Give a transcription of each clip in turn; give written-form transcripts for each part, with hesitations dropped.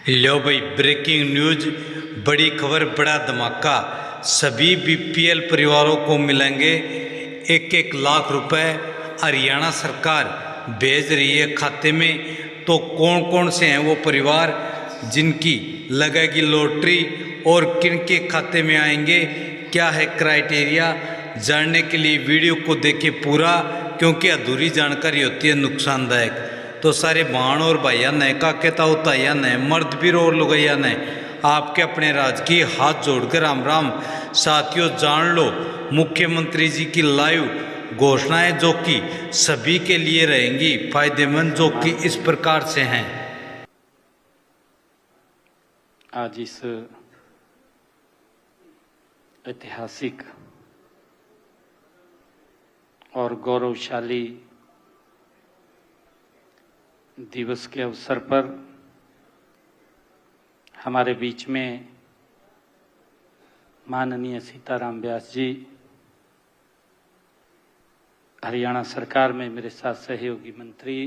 लो भाई, breaking news, बड़ी खबर, बड़ा धमाका। सभी बीपीएल परिवारों को मिलेंगे 1-1 लाख रुपए। हरियाणा सरकार भेज रही है खाते में। तो कौन कौन से हैं वो परिवार जिनकी लगेगी लॉटरी और किन के खाते में आएंगे, क्या है क्राइटेरिया, जानने के लिए वीडियो को देखें पूरा, क्योंकि अधूरी जानकारी होती है नुकसानदायक। तो सारे बहन और भाइया ने काकेता उताया ने मर्द भी और लुगैया ने आपके अपने राजकीय हाथ जोड़कर राम राम। साथियों, जान लो मुख्यमंत्री जी की लाइव घोषणाएं जो कि सभी के लिए रहेंगी फायदेमंद, जो कि इस प्रकार से हैं। आज इस ऐतिहासिक और गौरवशाली दिवस के अवसर पर हमारे बीच में माननीय सीताराम व्यास जी, हरियाणा सरकार में मेरे साथ सहयोगी मंत्री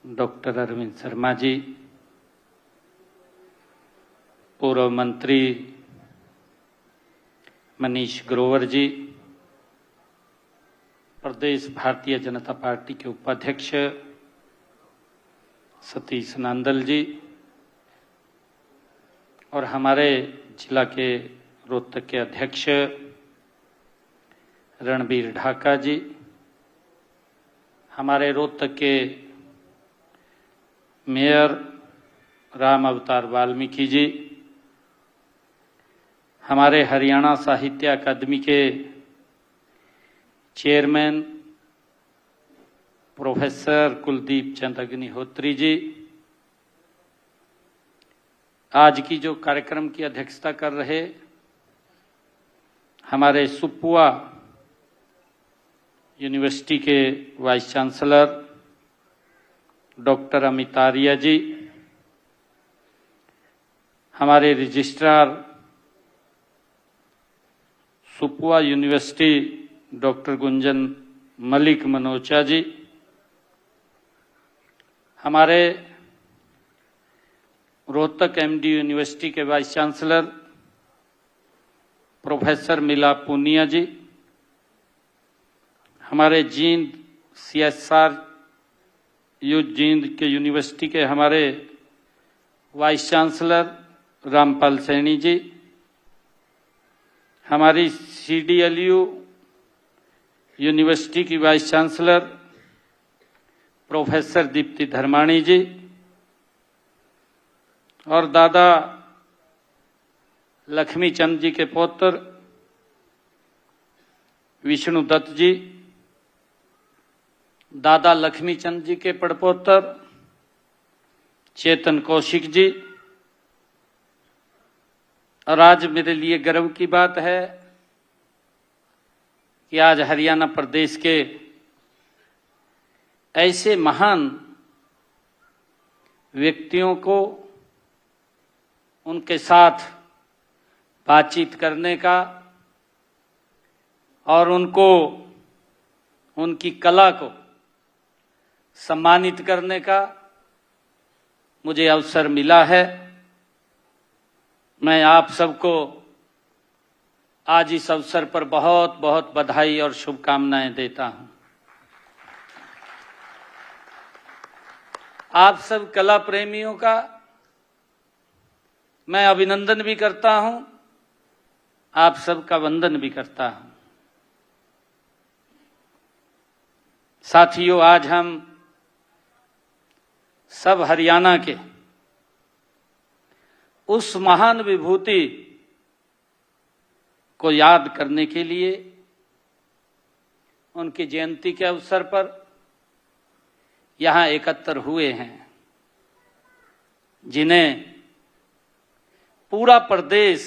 डॉक्टर अरविंद शर्मा जी, पूर्व मंत्री मनीष ग्रोवर जी, प्रदेश भारतीय जनता पार्टी के उपाध्यक्ष सतीश नांदल जी और हमारे जिला के रोहतक के अध्यक्ष रणबीर ढाका जी, हमारे रोहतक के मेयर राम अवतार वाल्मीकि जी, हमारे हरियाणा साहित्य अकादमी के चेयरमैन प्रोफेसर कुलदीप चंद अग्निहोत्री जी, आज की जो कार्यक्रम की अध्यक्षता कर रहे हमारे सुपुआ यूनिवर्सिटी के vice chancellor doctor Amit Arya ji, हमारे registrar SUPVA university doctor Gunjan Malik Manocha ji, हमारे रोहतक एमडी यूनिवर्सिटी के vice chancellor professor Mila Poonia जी, हमारे जींद सीएसआर जींद के यूनिवर्सिटी के हमारे वाइस चांसलर रामपाल सैनी जी, हमारी सीडीएलयू यूनिवर्सिटी की vice chancellor professor Deepti Dharmani ji और दादा लक्ष्मी चंद जी के पौत्र विष्णु दत्त जी, दादा लक्ष्मी चंद जी के पड़पोत्र चेतन कौशिक जी। और आज मेरे लिए गर्व की बात है कि आज हरियाणा प्रदेश के ऐसे महान व्यक्तियों को उनके साथ बातचीत करने का और उनको उनकी कला को सम्मानित करने का मुझे अवसर मिला है। मैं आप सबको आज इस अवसर पर बहुत बहुत बधाई और शुभकामनाएं देता हूं। आप सब कला प्रेमियों का मैं अभिनंदन भी करता हूं, आप सबका वंदन भी करता हूं। साथियों, आज हम सब हरियाणा के उस महान विभूति को याद करने के लिए उनकी जयंती के अवसर पर यहां एकत्र हुए हैं, जिन्हें पूरा प्रदेश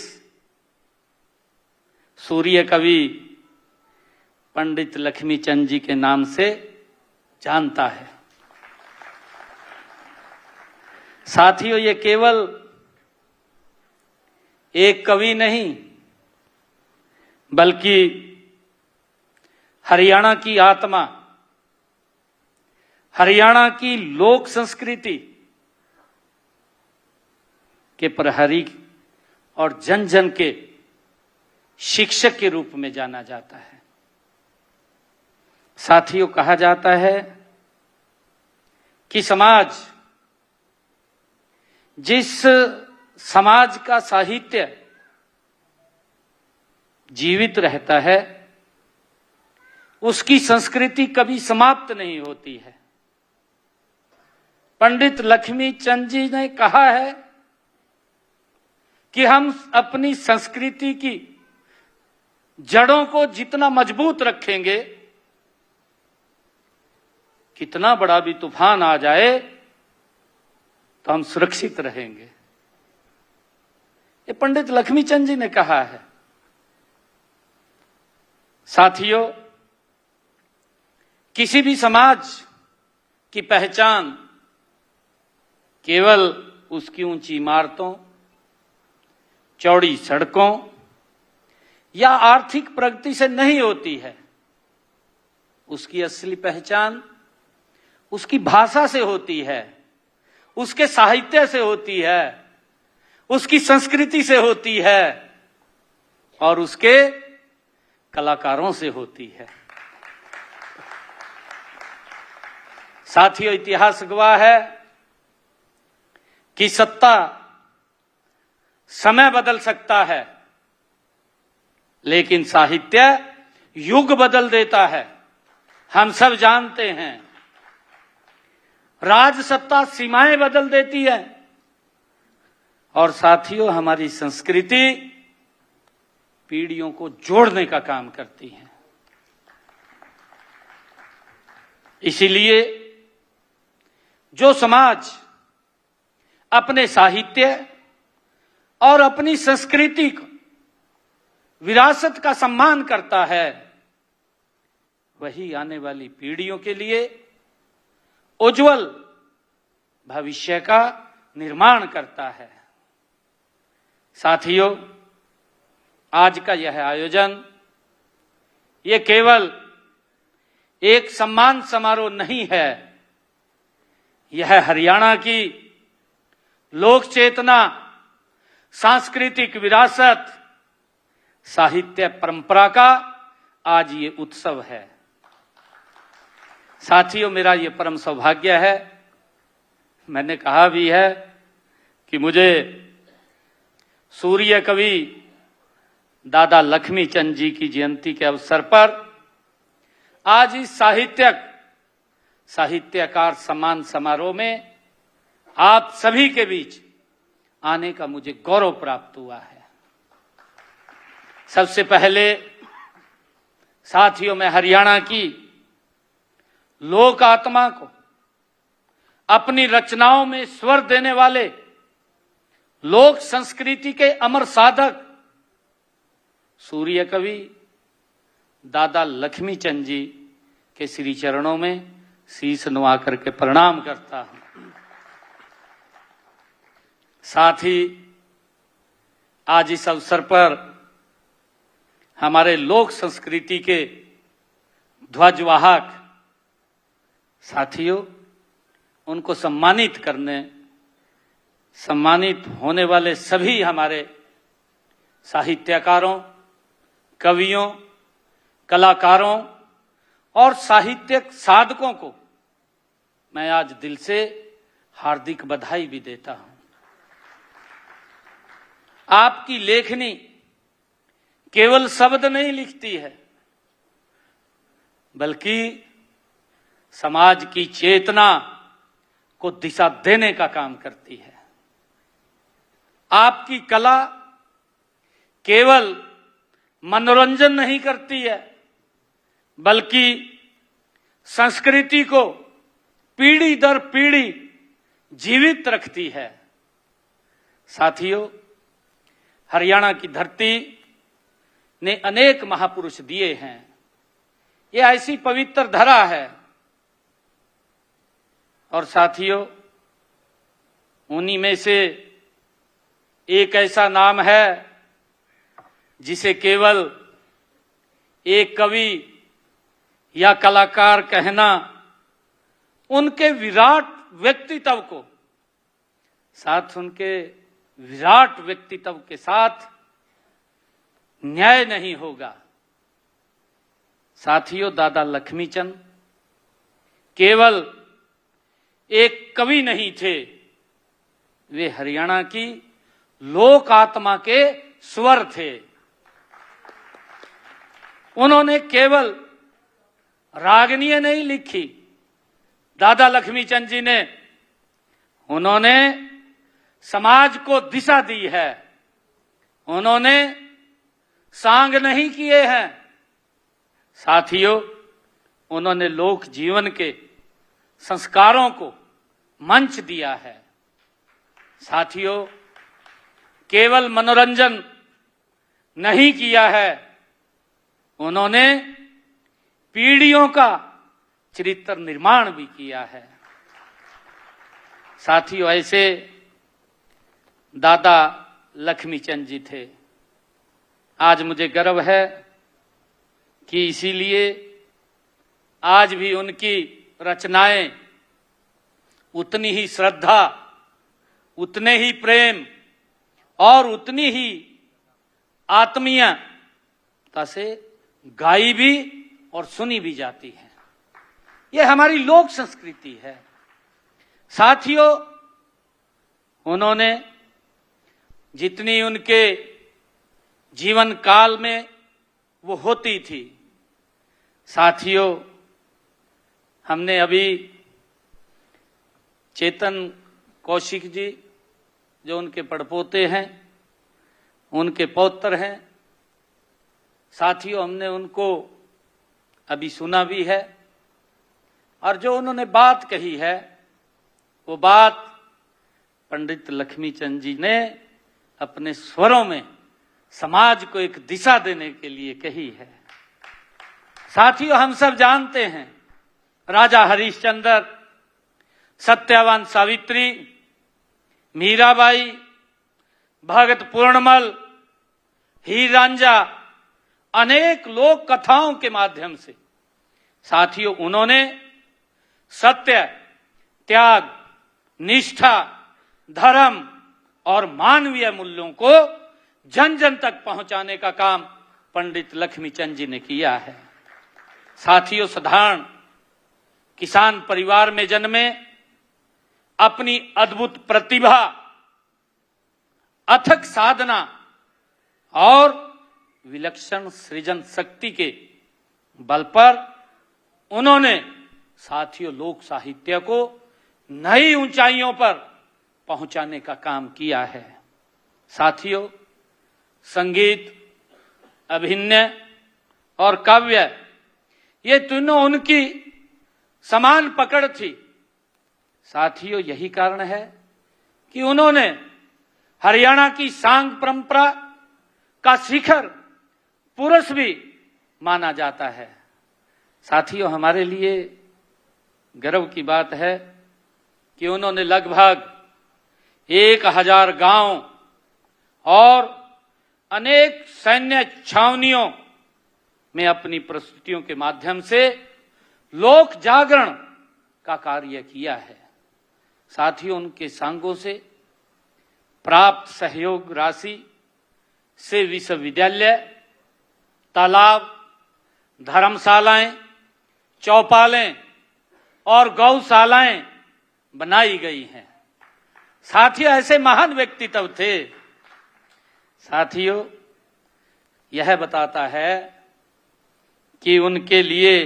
सूर्य कवि पंडित लक्ष्मीचंद जी के नाम से जानता है। साथियों, ये केवल एक कवि नहीं बल्कि हरियाणा की आत्मा, हरियाणा की लोक संस्कृति के प्रहरी और जन जन के शिक्षक के रूप में जाना जाता है। साथियों, कहा जाता है कि जिस समाज का साहित्य जीवित रहता है उसकी संस्कृति कभी समाप्त नहीं होती है। पंडित लक्ष्मीचंद जी ने कहा है कि हम अपनी संस्कृति की जड़ों को जितना मजबूत रखेंगे, कितना बड़ा भी तूफान आ जाए तो हम सुरक्षित रहेंगे। ये पंडित लक्ष्मीचंद जी ने कहा है। साथियों, किसी भी समाज की पहचान केवल उसकी ऊंची इमारतों, चौड़ी सड़कों या आर्थिक प्रगति से नहीं होती है। उसकी असली पहचान उसकी भाषा से होती है, उसके साहित्य से होती है, उसकी संस्कृति से होती है और उसके कलाकारों से होती है। साथियों, इतिहास गवाह है कि सत्ता समय बदल सकता है, लेकिन साहित्य युग बदल देता है। हम सब जानते हैं, राज सत्ता सीमाएं बदल देती है और साथियों, हमारी संस्कृति पीढ़ियों को जोड़ने का काम करती है। इसीलिए जो समाज अपने साहित्य और अपनी संस्कृति को, विरासत का सम्मान करता है, वही आने वाली पीढ़ियों के लिए उज्जवल भविष्य का निर्माण करता है। साथियों, आज का यह आयोजन ये केवल एक सम्मान समारोह नहीं है, यह हरियाणा की लोक चेतना, सांस्कृतिक विरासत, साहित्य परंपरा का आज ये उत्सव है। साथियों, मेरा ये परम सौभाग्य है, मैंने कहा भी है कि मुझे सूर्य कवि दादा लक्ष्मीचंद जी की जयंती के अवसर पर आज इस साहित्यकार सम्मान समारोह में आप सभी के बीच आने का मुझे गौरव प्राप्त हुआ है। सबसे पहले साथियों, मैं हरियाणा की लोक आत्मा को अपनी रचनाओं में स्वर देने वाले लोक संस्कृति के अमर साधक सूर्य कवि दादा लक्ष्मीचंद जी के श्री चरणों में शीश नवा करके प्रणाम करता हूं। साथ ही आज इस अवसर पर हमारे लोक संस्कृति के ध्वजवाहक साथियों, उनको सम्मानित होने वाले सभी हमारे साहित्यकारों, कवियों, कलाकारों और साहित्यिक साधकों को मैं आज दिल से हार्दिक बधाई भी देता हूं। आपकी लेखनी केवल शब्द नहीं लिखती है, बल्कि समाज की चेतना को दिशा देने का काम करती है। आपकी कला केवल मनोरंजन नहीं करती है, बल्कि संस्कृति को पीढ़ी दर पीढ़ी जीवित रखती है। साथियों, हरियाणा की धरती ने अनेक महापुरुष दिए हैं। ये ऐसी पवित्र धरा है और साथियों, उन्हीं में से एक ऐसा नाम है जिसे केवल एक कवि या कलाकार कहना उनके विराट व्यक्तित्व को, साथ उनके विराट व्यक्तित्व के साथ न्याय नहीं होगा। साथियों, दादा लक्ष्मीचंद केवल एक कवि नहीं थे, वे हरियाणा की लोक आत्मा के स्वर थे। उन्होंने केवल रागनीय नहीं लिखी दादा लक्ष्मीचंद जी ने, उन्होंने समाज को दिशा दी है। उन्होंने सांग नहीं किए हैं। साथियों, उन्होंने लोक जीवन के संस्कारों को मंच दिया है। साथियों, केवल मनोरंजन नहीं किया है, उन्होंने पीढ़ियों का चरित्र निर्माण भी किया है। साथियों, ऐसे दादा लक्ष्मीचंद जी थे। आज मुझे गर्व है कि इसीलिए आज भी उनकी रचनाएं उतनी ही श्रद्धा, उतने ही प्रेम और उतनी ही आत्मीयता से गाई भी और सुनी भी जाती है। यह हमारी लोक संस्कृति है। साथियों, उन्होंने जितनी उनके जीवन काल में वो होती थी, साथियों, हमने अभी चेतन कौशिक जी, जो उनके पड़पोते हैं, उनके पौत्र हैं, साथियों, हमने उनको अभी सुना भी है। और जो उन्होंने बात कही है, वो बात पंडित लक्ष्मीचंद जी ने अपने स्वरों में समाज को एक दिशा देने के लिए कही है। साथियों, हम सब जानते हैं राजा हरिश्चंद्र, सत्यवान सावित्री, मीराबाई, भगत पूर्णमल, हीर रांझा, अनेक लोक कथाओं के माध्यम से साथियों उन्होंने सत्य, त्याग, निष्ठा, धर्म और मानवीय मूल्यों को जन जन तक पहुंचाने का काम पंडित लक्ष्मीचंद जी ने किया है। साथियों, साधारण किसान परिवार में जन्मे, अपनी अद्भुत प्रतिभा, अथक साधना और विलक्षण सृजन शक्ति के बल पर उन्होंने साथियों लोक साहित्य को नई ऊंचाइयों पर पहुंचाने का काम किया है। साथियों, संगीत, अभिनय और काव्य, ये तीनों उनकी समान पकड़ थी। साथियों, यही कारण है कि उन्होंने हरियाणा की सांग परंपरा का शिखर पुरुष भी माना जाता है। साथियों, हमारे लिए गर्व की बात है कि उन्होंने लगभग 1000 गांव और अनेक सैन्य छावनियों में अपनी प्रस्तुतियों के माध्यम से लोक जागरण का कार्य किया है। साथियों, उनके सांगों से प्राप्त सहयोग राशि से विश्वविद्यालय, तालाब, धर्मशालाएं, चौपालें और गौशालाएं बनाई गई हैं। साथियों, ऐसे महान व्यक्तित्व थे। साथियों, यह बताता है कि उनके लिए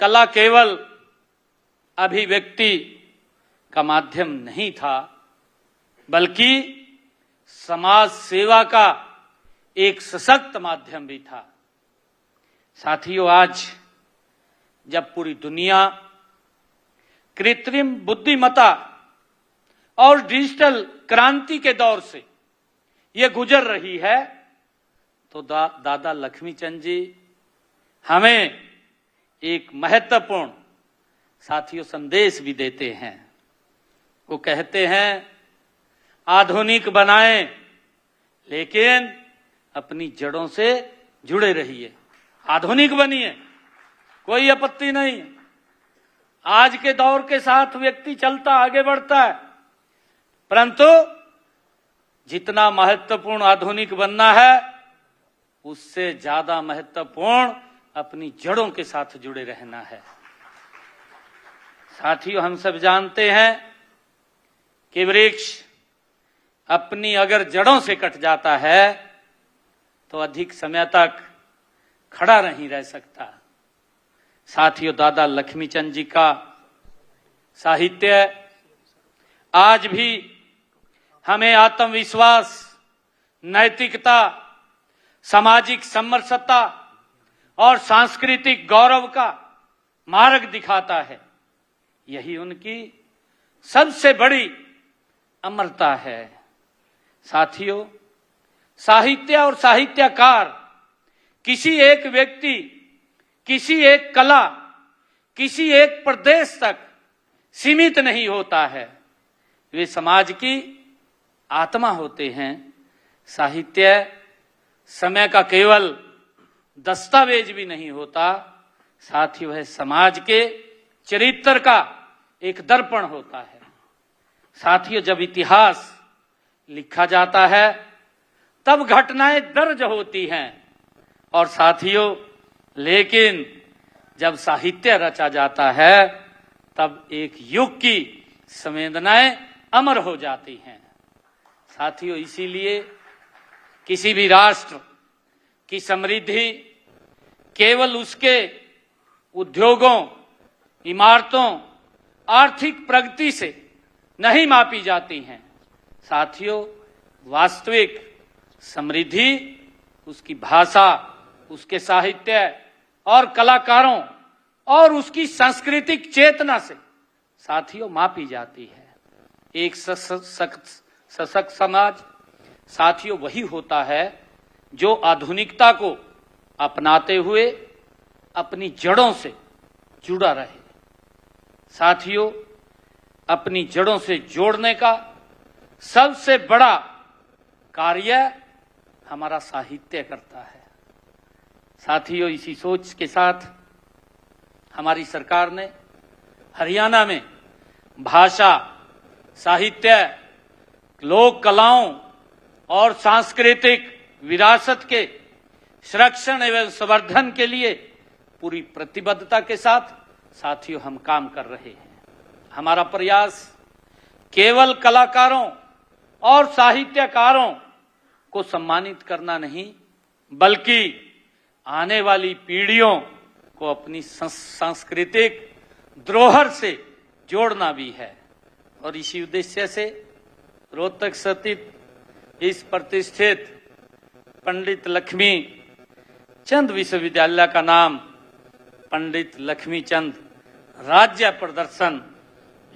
कला केवल अभिव्यक्ति का माध्यम नहीं था, बल्कि समाज सेवा का एक सशक्त माध्यम भी था। साथियों, आज जब पूरी दुनिया कृत्रिम बुद्धिमत्ता और डिजिटल क्रांति के दौर से ये गुजर रही है, तो दादा लक्ष्मीचंद जी हमें एक महत्वपूर्ण साथियों संदेश भी देते हैं। वो कहते हैं, आधुनिक बनाएं लेकिन अपनी जड़ों से जुड़े रहिए। आधुनिक बनिए, कोई आपत्ति नहीं। आज के दौर के साथ व्यक्ति चलता आगे बढ़ता है, परंतु जितना महत्वपूर्ण आधुनिक बनना है, उससे ज्यादा महत्वपूर्ण अपनी जड़ों के साथ जुड़े रहना है। साथियों, हम सब जानते हैं कि वृक्ष अपनी अगर जड़ों से कट जाता है तो अधिक समय तक खड़ा नहीं रह सकता। साथियों, दादा लक्ष्मीचंद जी का साहित्य आज भी हमें आत्मविश्वास, नैतिकता, सामाजिक समरसता और सांस्कृतिक गौरव का मार्ग दिखाता है। यही उनकी सबसे बड़ी अमरता है। साथियों, साहित्य और साहित्यकार किसी एक व्यक्ति, किसी एक कला, किसी एक प्रदेश तक सीमित नहीं होता है। वे समाज की आत्मा होते हैं। साहित्य समय का केवल दस्तावेज भी नहीं होता, साथ ही वह समाज के चरित्र का एक दर्पण होता है। साथियों, जब इतिहास लिखा जाता है तब घटनाएं दर्ज होती हैं, और साथियों, लेकिन जब साहित्य रचा जाता है तब एक युग की संवेदनाएं अमर हो जाती हैं। साथियों, इसीलिए किसी भी राष्ट्र की समृद्धि केवल उसके उद्योगों, इमारतों, आर्थिक प्रगति से नहीं मापी जाती हैं। साथियों, वास्तविक समृद्धि उसकी भाषा, उसके साहित्य और कलाकारों और उसकी सांस्कृतिक चेतना से साथियों मापी जाती है। एक सशक्त समाज साथियों वही होता है जो आधुनिकता को अपनाते हुए अपनी जड़ों से जुड़ा रहे। साथियों, अपनी जड़ों से जोड़ने का सबसे बड़ा कार्य हमारा साहित्य करता है। साथियों, इसी सोच के साथ हमारी सरकार ने हरियाणा में भाषा, साहित्य, लोक कलाओं और सांस्कृतिक विरासत के संरक्षण एवं संवर्धन के लिए पूरी प्रतिबद्धता के साथ साथियों हम काम कर रहे हैं। हमारा प्रयास केवल कलाकारों और साहित्यकारों को सम्मानित करना नहीं, बल्कि आने वाली पीढ़ियों को अपनी सांस्कृतिक धरोहर से जोड़ना भी है। और इसी उद्देश्य से रोहतक स्थित इस प्रतिष्ठित पंडित लक्ष्मी चंद विश्वविद्यालय का नाम पंडित लक्ष्मीचंद राज्य प्रदर्शन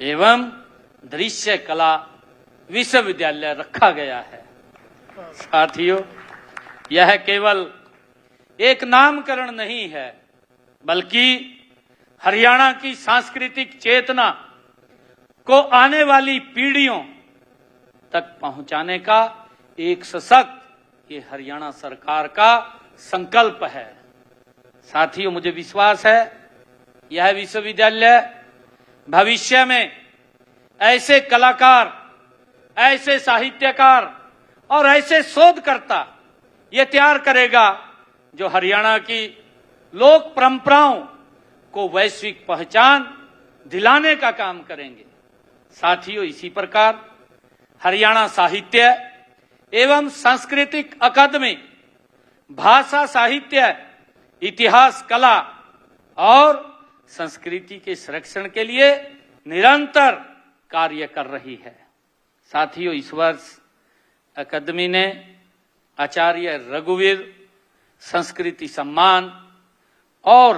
एवं दृश्य कला विश्वविद्यालय रखा गया है। साथियों, यह केवल एक नामकरण नहीं है, बल्कि हरियाणा की सांस्कृतिक चेतना को आने वाली पीढ़ियों तक पहुंचाने का एक सशक्त ये हरियाणा सरकार का संकल्प है। साथियों, मुझे विश्वास है यह विश्वविद्यालय भविष्य में ऐसे कलाकार, ऐसे साहित्यकार और ऐसे शोधकर्ता ये तैयार करेगा जो हरियाणा की लोक परंपराओं को वैश्विक पहचान दिलाने का काम करेंगे। साथियों, इसी प्रकार हरियाणा साहित्य एवं सांस्कृतिक अकादमी भाषा, साहित्य, इतिहास, कला और संस्कृति के संरक्षण के लिए निरंतर कार्य कर रही है। साथियों, इस वर्ष अकादमी ने आचार्य रघुवीर संस्कृति सम्मान और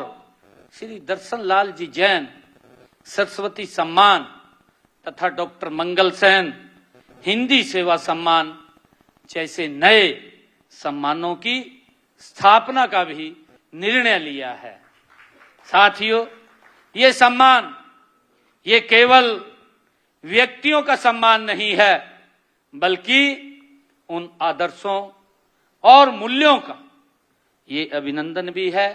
श्री दर्शन लाल जी जैन सरस्वती सम्मान तथा डॉक्टर मंगल सेन हिंदी सेवा सम्मान जैसे नए सम्मानों की स्थापना का भी निर्णय लिया है। साथियों, ये सम्मान ये केवल व्यक्तियों का सम्मान नहीं है, बल्कि उन आदर्शों और मूल्यों का ये अभिनंदन भी है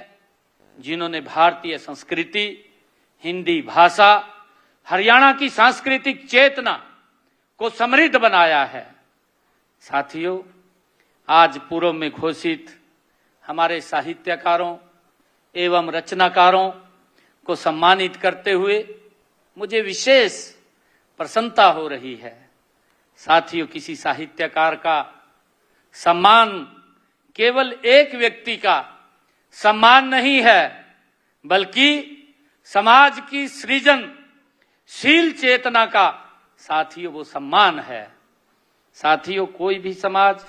जिन्होंने भारतीय संस्कृति, हिंदी भाषा, हरियाणा की सांस्कृतिक चेतना को समृद्ध बनाया है। साथियों, आज पूर्व में घोषित हमारे साहित्यकारों एवं रचनाकारों को सम्मानित करते हुए मुझे विशेष प्रसन्नता हो रही है। साथियों, किसी साहित्यकार का सम्मान केवल एक व्यक्ति का सम्मान नहीं है, बल्कि समाज की सृजनशील चेतना का साथियों वो सम्मान है। साथियों, कोई भी समाज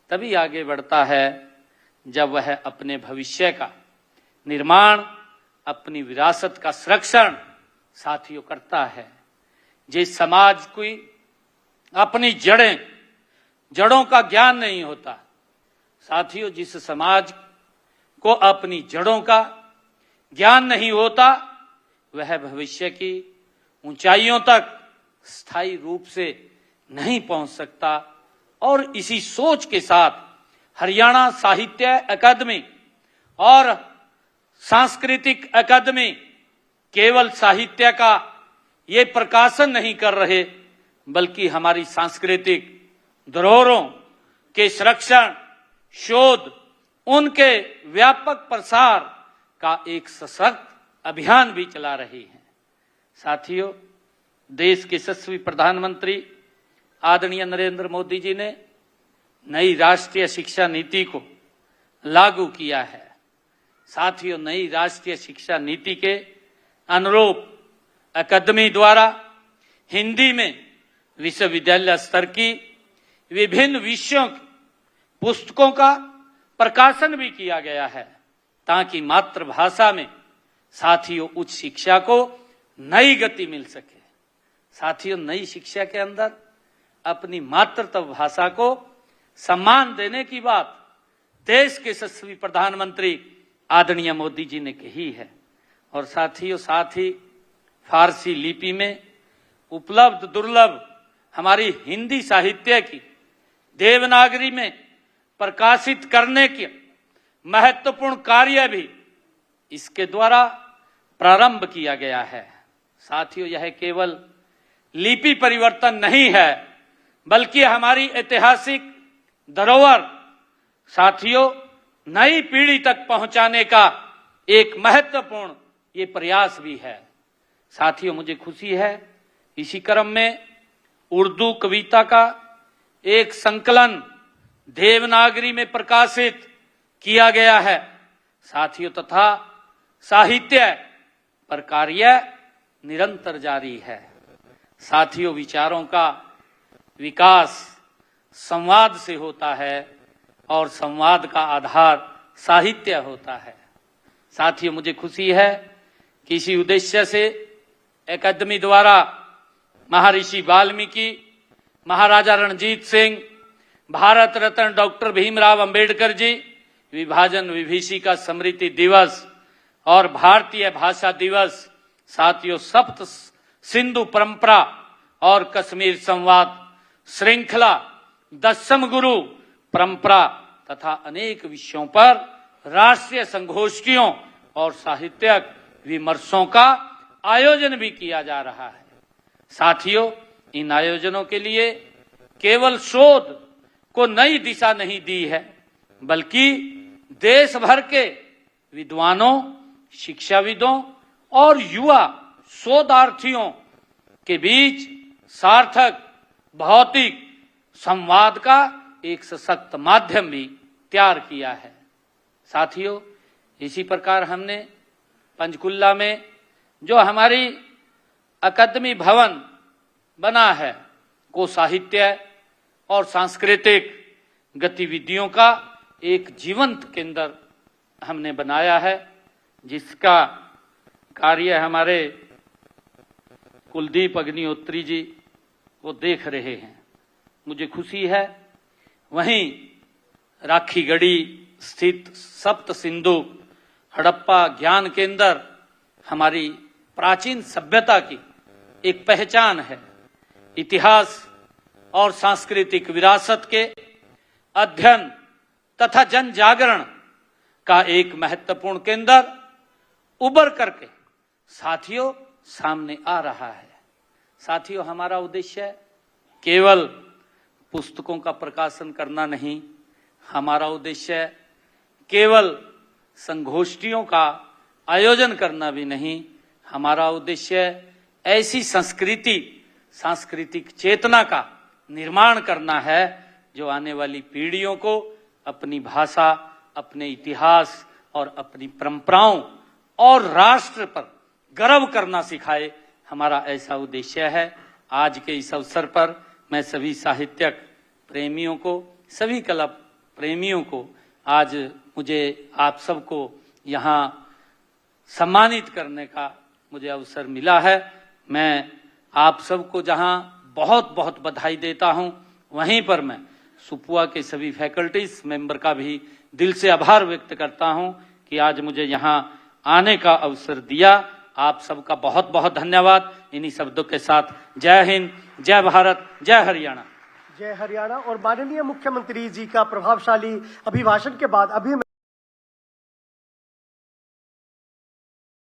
तभी आगे बढ़ता है जब वह अपने भविष्य का निर्माण, अपनी विरासत का संरक्षण साथियों करता है। जिस समाज की अपनी जड़ों का ज्ञान नहीं होता, साथियों जिस समाज को अपनी जड़ों का ज्ञान नहीं होता, वह भविष्य की ऊंचाइयों तक स्थायी रूप से नहीं पहुंच सकता। और इसी सोच के साथ हरियाणा साहित्य अकादमी और सांस्कृतिक अकादमी केवल साहित्य का ये प्रकाशन नहीं कर रहे, बल्कि हमारी सांस्कृतिक धरोहरों के संरक्षण, शोध, उनके व्यापक प्रसार का एक सशक्त अभियान भी चला रही है। साथियों, देश के यशस्वी प्रधानमंत्री आदरणीय नरेंद्र मोदी जी ने नई राष्ट्रीय शिक्षा नीति को लागू किया है। साथियों, नई राष्ट्रीय शिक्षा नीति के अनुरूप अकादमी द्वारा हिंदी में विश्वविद्यालय स्तर की विभिन्न विषयों की पुस्तकों का प्रकाशन भी किया गया है, ताकि मातृभाषा में साथियों उच्च शिक्षा को नई गति मिल सके। साथियों, नई शिक्षा के अंदर अपनी मातृभाषा को सम्मान देने की बात देश के यशस्वी प्रधानमंत्री आदरणीय मोदी जी ने कही है। और साथियों, साथ ही फारसी लिपि में उपलब्ध दुर्लभ हमारी हिंदी साहित्य की देवनागरी में प्रकाशित करने के महत्वपूर्ण कार्य भी इसके द्वारा प्रारंभ किया गया है। साथियों, यह केवल लिपि परिवर्तन नहीं है, बल्कि हमारी ऐतिहासिक धरोहर साथियों नई पीढ़ी तक पहुंचाने का एक महत्वपूर्ण ये प्रयास भी है। साथियों, मुझे खुशी है इसी क्रम में उर्दू कविता का एक संकलन देवनागरी में प्रकाशित किया गया है। साथियों, तथा साहित्य पर कार्य निरंतर जारी है। साथियों, विचारों का विकास संवाद से होता है और संवाद का आधार साहित्य होता है। साथियों, मुझे खुशी है कि इसी उद्देश्य से अकादमी द्वारा महर्षि वाल्मीकि, महाराजा रणजीत सिंह, भारत रत्न डॉक्टर भीमराव अंबेडकर जी, विभाजन विभीषिका स्मृति दिवस और भारतीय भाषा दिवस, साथियों सप्त सिंधु परंपरा और कश्मीर संवाद श्रृंखला, दशम गुरु परंपरा तथा अनेक विषयों पर राष्ट्रीय संगोष्ठियों और साहित्यिक विमर्शों का आयोजन भी किया जा रहा है। साथियों, इन आयोजनों के लिए केवल शोध को नई दिशा नहीं दी है, बल्कि देश भर के विद्वानों, शिक्षाविदों और युवा शोधार्थियों के बीच सार्थक भौतिक संवाद का एक सशक्त माध्यम भी तैयार किया है। साथियों, इसी प्रकार हमने पंचकुला में जो हमारी अकादमी भवन बना है को साहित्य और सांस्कृतिक गतिविधियों का एक जीवंत केंद्र हमने बनाया है, जिसका कार्य हमारे कुलदीप अग्निहोत्री जी वो देख रहे हैं। मुझे खुशी है वहीं राखीगढ़ी स्थित सप्त सिंधु हड़प्पा ज्ञान केंद्र हमारी प्राचीन सभ्यता की एक पहचान है। इतिहास और सांस्कृतिक विरासत के अध्ययन तथा जन जागरण का एक महत्वपूर्ण केंद्र उभर करके साथियों सामने आ रहा है। साथियों, हमारा उद्देश्य केवल पुस्तकों का प्रकाशन करना नहीं, हमारा उद्देश्य केवल संगोष्ठियों का आयोजन करना भी नहीं, हमारा उद्देश्य ऐसी सांस्कृतिक चेतना का निर्माण करना है जो आने वाली पीढ़ियों को अपनी भाषा, अपने इतिहास और अपनी परंपराओं और राष्ट्र पर गर्व करना सिखाए। हमारा ऐसा उद्देश्य है। आज के इस अवसर पर मैं सभी साहित्यक प्रेमियों को, सभी कला प्रेमियों को, आज मुझे आप सबको यहाँ सम्मानित करने का मुझे अवसर मिला है। मैं आप सबको जहाँ बहुत बहुत बधाई देता हूँ, वहीं पर मैं सुपुआ के सभी फैकल्टीज मेंबर का भी दिल से आभार व्यक्त करता हूँ कि आज मुझे यहाँ आने का अवसर दिया। आप सबका बहुत बहुत धन्यवाद। इन्हीं शब्दों के साथ जय हिंद, जय भारत, जय हरियाणा। जय हरियाणा। और माननीय मुख्यमंत्री जी का प्रभावशाली अभिभाषण के बाद अभी